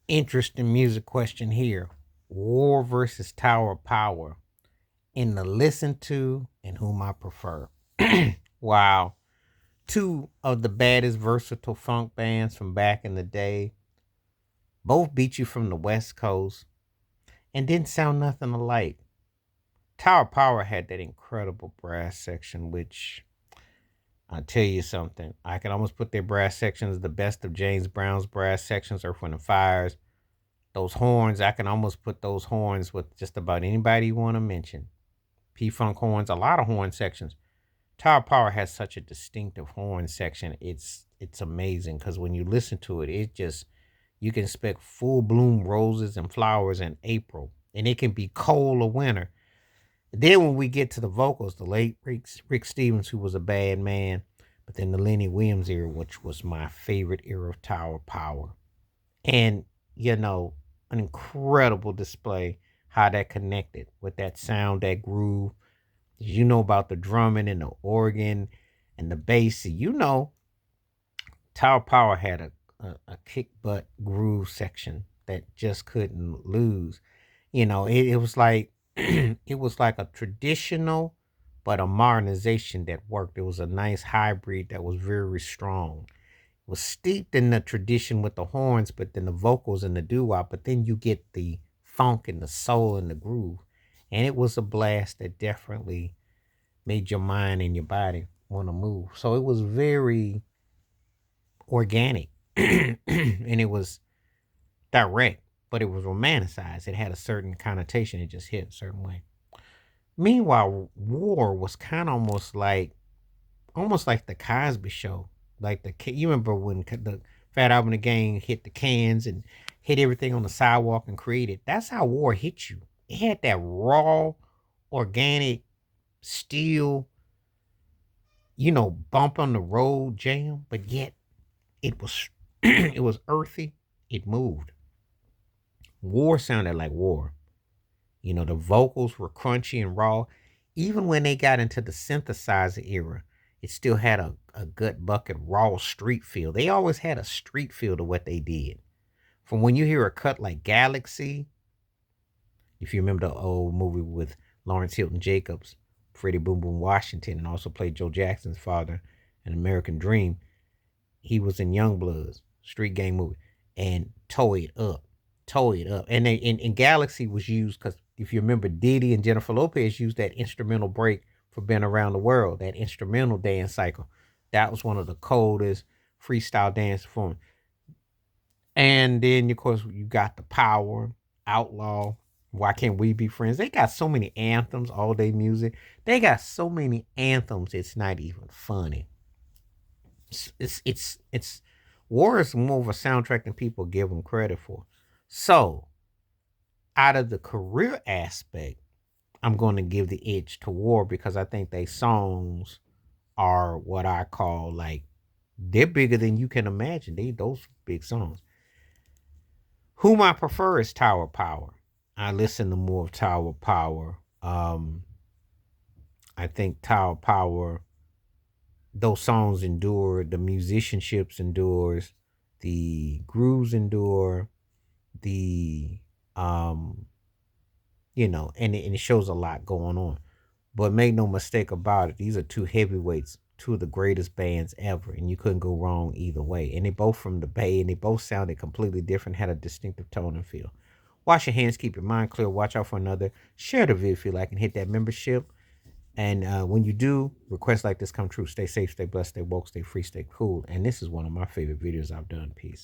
Interesting music question here. War versus Tower Power in the listen to and whom I prefer. Wow. Two of the baddest versatile funk bands from back in the day. Both beat you from the West Coast and didn't sound nothing alike. Tower Power had that incredible brass section, which I'll tell you something. I can almost put their brass sections the best of James Brown's brass sections, Earth, Wind, and Fire's. Those horns, I can almost put those horns with just about anybody you want to mention. P-Funk horns, a lot of horn sections. Tower Power has such a distinctive horn section. It's amazing because when you listen to it, it just you can expect full bloom roses and flowers in April, and it can be cold or winter. Then when we get to the vocals, the late Rick Stevens, who was a bad man, but then the Lenny Williams era, which was my favorite era of Tower Power, and you know, an incredible display how that connected with that sound, that groove. You know about the drumming and the organ and the bass. You know, Tower Power had a kick butt groove section that just couldn't lose. It was like it was like a traditional but a modernization that worked. It was a nice hybrid that was very strong. It was steeped in the tradition with the horns, but then the vocals and the doo-wop, but then you get the funk and the soul and the groove. And it was a blast that definitely made your mind and your body want to move. So it was very organic and it was direct, but it was romanticized. It had a certain connotation. It just hit a certain way. Meanwhile, War was kind of almost like the Cosby Show. Like you remember when the Fat Albert and the Gang hit the cans and hit everything on the sidewalk and created. That's how War hit you. It had that raw, organic, steel, bump on the road jam, but yet it was it was earthy. It moved. War sounded like war. The vocals were crunchy and raw. Even when they got into the synthesizer era, it still had a gut bucket raw street feel. They always had a street feel to what they did. From when you hear a cut like Galaxy, if you remember the old movie with Lawrence Hilton Jacobs, Freddie Boom Boom Washington, and also played Joe Jackson's father in American Dream, he was in Young Bloods, street gang movie, and toe it up. And Galaxy was used because if you remember, Diddy and Jennifer Lopez used that instrumental break for Been Around the World, that instrumental dance cycle. That was one of the coldest freestyle dance forms. And then, of course, you got the Power, Outlaw, Why Can't We Be Friends? They got so many anthems, all day music. They got so many anthems, it's not even funny. It's War is more of a soundtrack than people give them credit for. So, out of the career aspect, I'm going to give the edge to War because I think they songs are what I call like they're bigger than you can imagine. Those big songs. Whom I prefer is Tower Power. I listen to more of Tower Power. I think Tower Power, those songs endure, the musicianships endures, the grooves endure, the and it shows a lot going on. But make no mistake about it, these are two heavyweights, two of the greatest bands ever, and you couldn't go wrong either way. And they both from the Bay, and they both sounded completely different, had a distinctive tone and feel. Wash your hands, keep your mind clear, watch out for another. Share the video if you like, and hit that membership. And when you do, requests like this come true. Stay safe, stay blessed, stay woke, stay free, stay cool. And this is one of my favorite videos I've done. Peace.